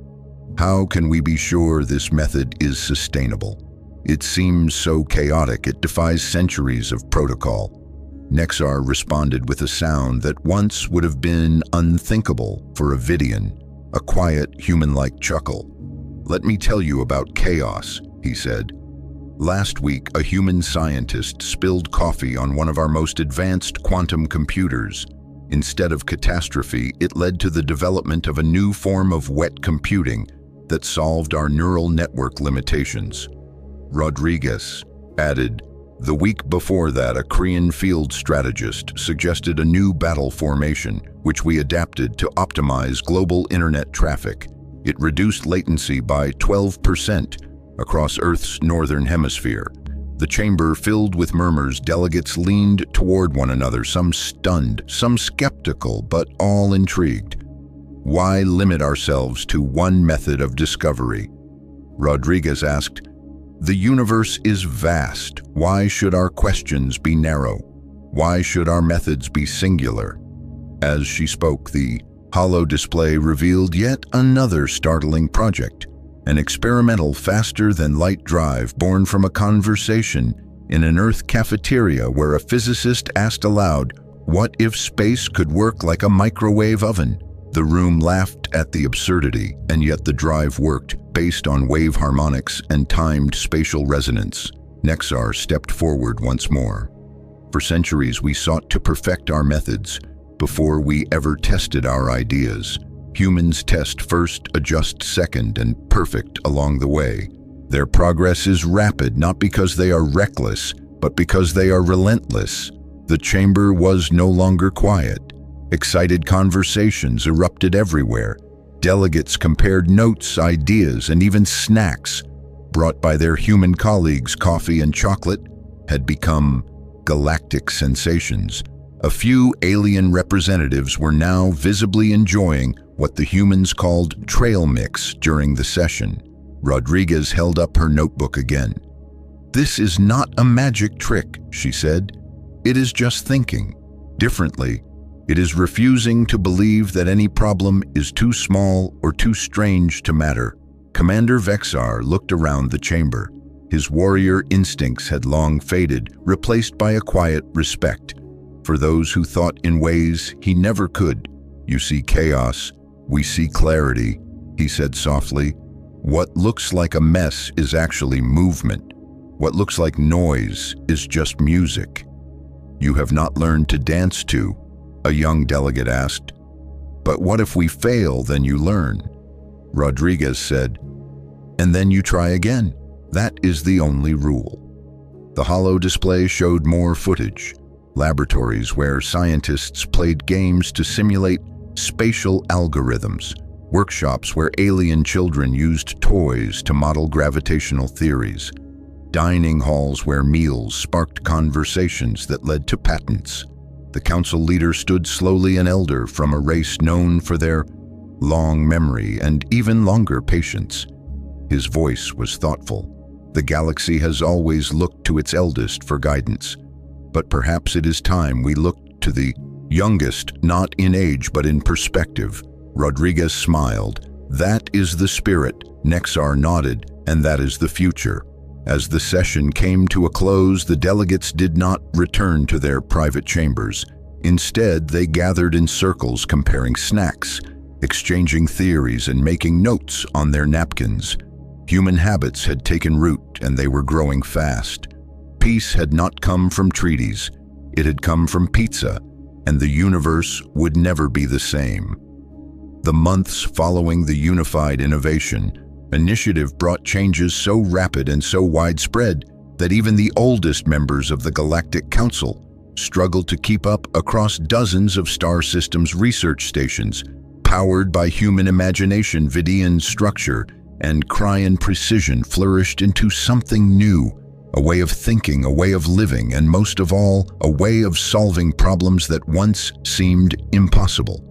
How can we be sure this method is sustainable? It seems so chaotic, it defies centuries of protocol. Nexar responded with a sound that once would have been unthinkable for a Vidian, a quiet, human-like chuckle. Let me tell you about chaos, he said. Last week, a human scientist spilled coffee on one of our most advanced quantum computers. Instead of catastrophe, it led to the development of a new form of wet computing that solved our neural network limitations. Rodriguez added, the week before that, a Cryan field strategist suggested a new battle formation, which we adapted to optimize global internet traffic. It reduced latency by 12% across Earth's northern hemisphere. The chamber filled with murmurs. Delegates leaned toward one another, some stunned, some skeptical, but all intrigued. Why limit ourselves to one method of discovery? Rodriguez asked. The universe is vast. Why should our questions be narrow? Why should our methods be singular? As she spoke, the hollow display revealed yet another startling project. An experimental faster-than-light drive born from a conversation in an Earth cafeteria where a physicist asked aloud, what if space could work like a microwave oven? The room laughed at the absurdity, and yet the drive worked, based on wave harmonics and timed spatial resonance. Nexar stepped forward once more. For centuries, we sought to perfect our methods before we ever tested our ideas. Humans test first, adjust second, and perfect along the way. Their progress is rapid, not because they are reckless, but because they are relentless. The chamber was no longer quiet. Excited conversations erupted everywhere. Delegates compared notes, ideas, and even snacks brought by their human colleagues. Coffee and chocolate had become galactic sensations. A few alien representatives were now visibly enjoying what the humans called trail mix during the session. Rodriguez held up her notebook again. "This is not a magic trick," she said. "It is just thinking differently. It is refusing to believe that any problem is too small or too strange to matter." Commander Vexar looked around the chamber. His warrior instincts had long faded, replaced by a quiet respect for those who thought in ways he never could. "You see chaos, we see clarity," he said softly. "What looks like a mess is actually movement. What looks like noise is just music." "You have not learned to dance to?" a young delegate asked. "But what if we fail, then you learn?" Rodriguez said. "And then you try again. That is the only rule." The holo display showed more footage. Laboratories where scientists played games to simulate spatial algorithms. Workshops where alien children used toys to model gravitational theories. Dining halls where meals sparked conversations that led to patents. The council leader stood slowly, an elder from a race known for their long memory and even longer patience. His voice was thoughtful. "The galaxy has always looked to its eldest for guidance. But perhaps it is time we look to the youngest, not in age but in perspective." Rodriguez smiled. "That is the spirit." Nexar nodded. "And that is the future." As the session came to a close, the delegates did not return to their private chambers. Instead, they gathered in circles comparing snacks, exchanging theories, and making notes on their napkins. Human habits had taken root, and they were growing fast. Peace had not come from treaties. It had come from pizza, and the universe would never be the same. The months following the unified initiative brought changes so rapid and so widespread that even the oldest members of the Galactic Council struggled to keep up across dozens of star systems research stations, powered by human imagination. Vidian structure and cryon precision flourished into something new, a way of thinking, a way of living, and most of all, a way of solving problems that once seemed impossible.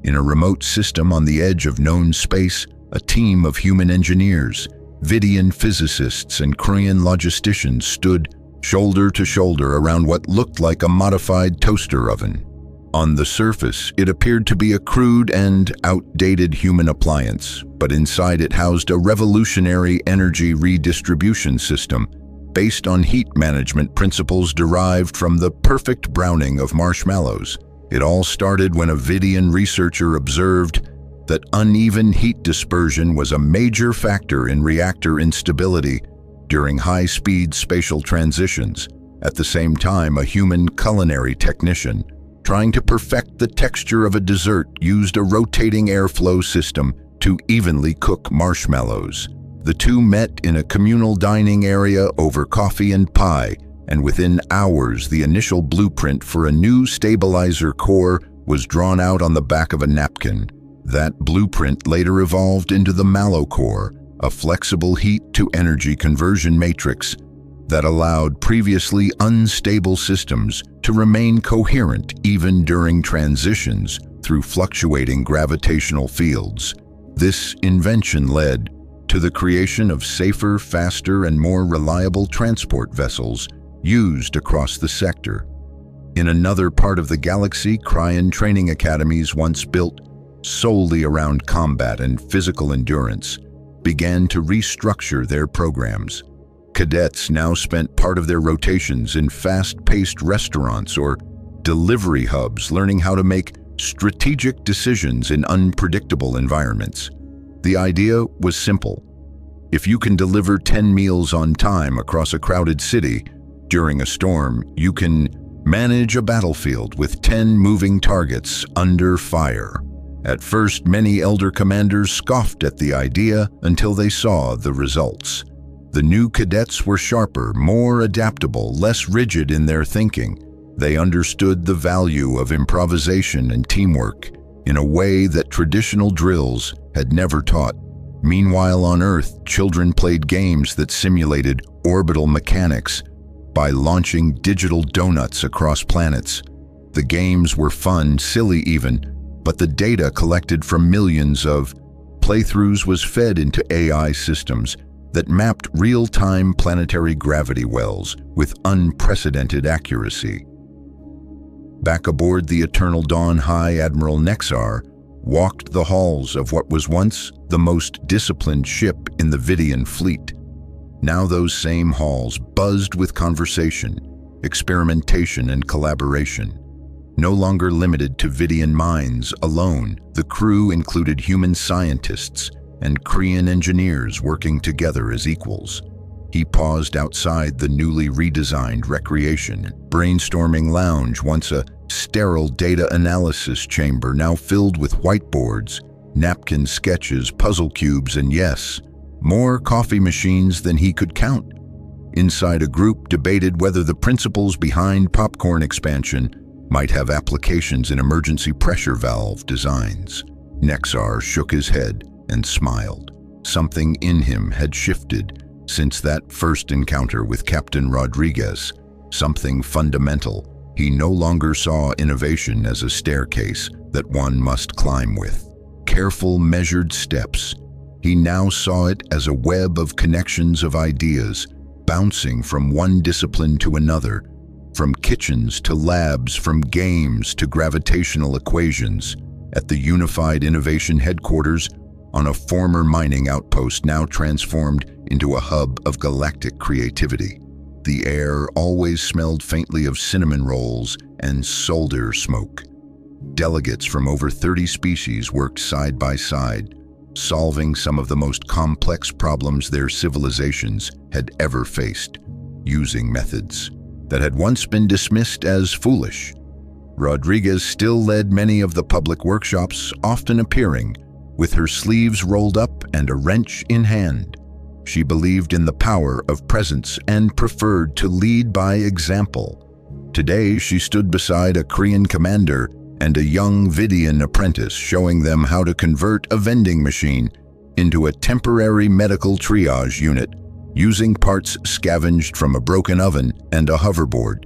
In a remote system on the edge of known space, a team of human engineers, Vidian physicists, and cryon logisticians stood shoulder to shoulder around what looked like a modified toaster oven. On the surface, it appeared to be a crude and outdated human appliance, but inside it housed a revolutionary energy redistribution system based on heat management principles derived from the perfect browning of marshmallows. It all started when a Vidian researcher observed that uneven heat dispersion was a major factor in reactor instability during high-speed spatial transitions. At the same time, a human culinary technician, trying to perfect the texture of a dessert, used a rotating airflow system to evenly cook marshmallows. The two met in a communal dining area over coffee and pie, and within hours the initial blueprint for a new stabilizer core was drawn out on the back of a napkin. That blueprint later evolved into the Mallow core, a flexible heat-to-energy conversion matrix that allowed previously unstable systems to remain coherent even during transitions through fluctuating gravitational fields. This invention led to the creation of safer, faster, and more reliable transport vessels used across the sector. In another part of the galaxy, cryon training academies, once built solely around combat and physical endurance, began to restructure their programs. Cadets now spent part of their rotations in fast-paced restaurants or delivery hubs, learning how to make strategic decisions in unpredictable environments. The idea was simple. If you can deliver 10 meals on time across a crowded city during a storm, you can manage a battlefield with 10 moving targets under fire. At first, many elder commanders scoffed at the idea until they saw the results. The new cadets were sharper, more adaptable, less rigid in their thinking. They understood the value of improvisation and teamwork in a way that traditional drills had never taught. Meanwhile, on Earth, children played games that simulated orbital mechanics by launching digital donuts across planets. The games were fun, silly even, but the data collected from millions of playthroughs was fed into AI systems that mapped real-time planetary gravity wells with unprecedented accuracy. Back aboard the Eternal Dawn, High Admiral Nexar walked the halls of what was once the most disciplined ship in the Vidian fleet. Now those same halls buzzed with conversation, experimentation, and collaboration. No longer limited to Vidian minds alone, the crew included human scientists and Krian engineers working together as equals. He paused outside the newly redesigned recreation, brainstorming lounge, once a sterile data analysis chamber, now filled with whiteboards, napkin sketches, puzzle cubes, and yes, more coffee machines than he could count. Inside, a group debated whether the principles behind popcorn expansion might have applications in emergency pressure valve designs. Nexar shook his head and smiled. Something in him had shifted since that first encounter with Captain Rodriguez, something fundamental. He no longer saw innovation as a staircase that one must climb with careful, measured steps. He now saw it as a web of connections of ideas, bouncing from one discipline to another, from kitchens to labs, from games to gravitational equations. At the Unified Innovation Headquarters, on a former mining outpost now transformed into a hub of galactic creativity, the air always smelled faintly of cinnamon rolls and solder smoke. Delegates from over 30 species worked side by side, solving some of the most complex problems their civilizations had ever faced, using methods that had once been dismissed as foolish. Rodriguez still led many of the public workshops, often appearing with her sleeves rolled up and a wrench in hand. She believed in the power of presence and preferred to lead by example. Today, she stood beside a Krian commander and a young Vidian apprentice, showing them how to convert a vending machine into a temporary medical triage unit, using parts scavenged from a broken oven and a hoverboard.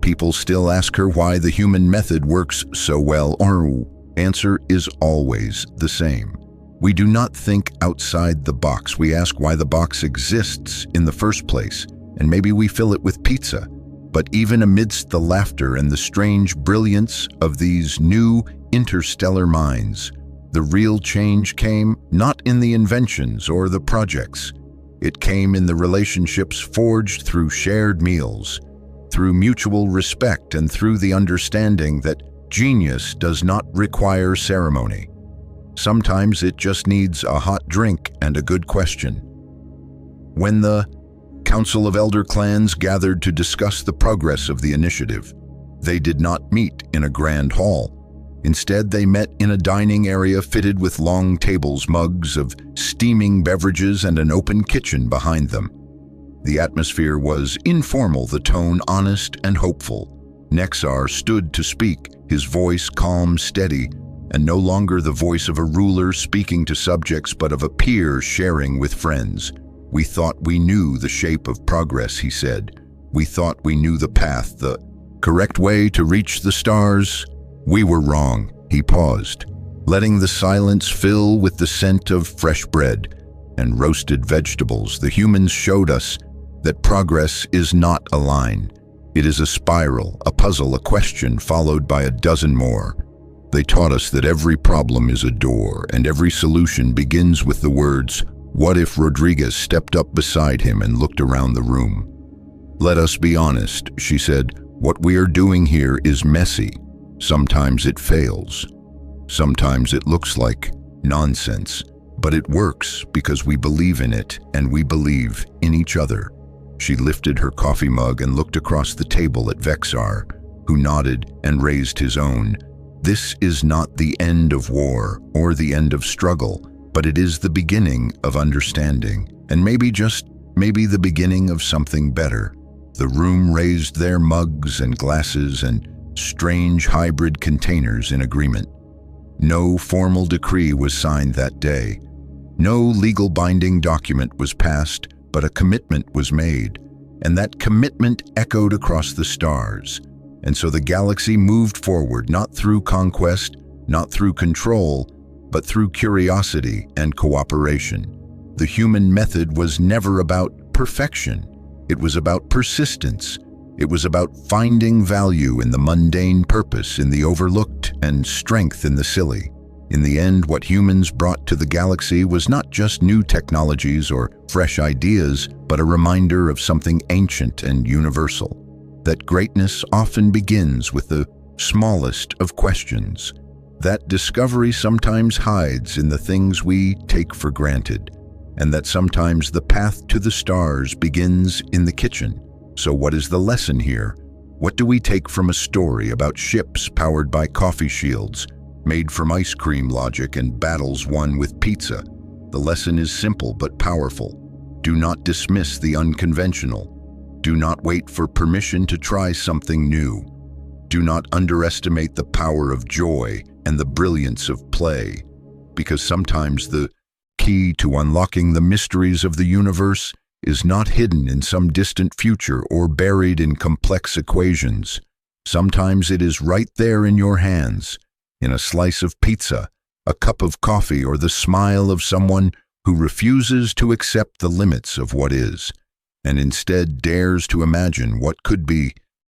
People still ask her why the human method works so well. Our answer is always the same. We do not think outside the box. We ask why the box exists in the first place, and maybe we fill it with pizza. But even amidst the laughter and the strange brilliance of these new interstellar minds, the real change came not in the inventions or the projects. It came in the relationships forged through shared meals, through mutual respect, and through the understanding that genius does not require ceremony. Sometimes it just needs a hot drink and a good question. When the Council of Elder Clans gathered to discuss the progress of the initiative, they did not meet in a grand hall. Instead, they met in a dining area fitted with long tables, mugs of steaming beverages, and an open kitchen behind them. The atmosphere was informal, the tone honest and hopeful. Nexar stood to speak, his voice calm, steady, and no longer the voice of a ruler speaking to subjects, but of a peer sharing with friends. We thought we knew the shape of progress, he said. We thought we knew the path, the correct way to reach the stars. We were wrong. He paused, letting the silence fill with the scent of fresh bread and roasted vegetables. The humans showed us that progress is not a line. It is a spiral, a puzzle, a question followed by a dozen more. They taught us that every problem is a door, and every solution begins with the words, "What if?" Rodriguez stepped up beside him and looked around the room. "Let us be honest," she said. "What we are doing here is messy, Sometimes it fails. Sometimes it looks like nonsense, but it works because we believe in it and we believe in each other. She lifted her coffee mug and looked across the table at Vexar, who nodded and raised his own. This is not the end of war or the end of struggle, but it is the beginning of understanding, and maybe the beginning of something better. The room raised their mugs and glasses and strange hybrid containers in agreement. No formal decree was signed that day. No legal binding document was passed, but a commitment was made, and that commitment echoed across the stars. And so the galaxy moved forward, not through conquest, not through control, but through curiosity and cooperation. The human method was never about perfection. It was about persistence. It was about finding value in the mundane, purpose in the overlooked, and strength in the silly. In the end, what humans brought to the galaxy was not just new technologies or fresh ideas, but a reminder of something ancient and universal. That greatness often begins with the smallest of questions. That discovery sometimes hides in the things we take for granted, and that sometimes the path to the stars begins in the kitchen. So what is the lesson here? What do we take from a story about ships powered by coffee shields, made from ice cream logic, and battles won with pizza? The lesson is simple but powerful. Do not dismiss the unconventional. Do not wait for permission to try something new. Do not underestimate the power of joy and the brilliance of play, because sometimes the key to unlocking the mysteries of the universe is not hidden in some distant future or buried in complex equations. Sometimes it is right there in your hands, in a slice of pizza, a cup of coffee, or the smile of someone who refuses to accept the limits of what is, and instead dares to imagine what could be.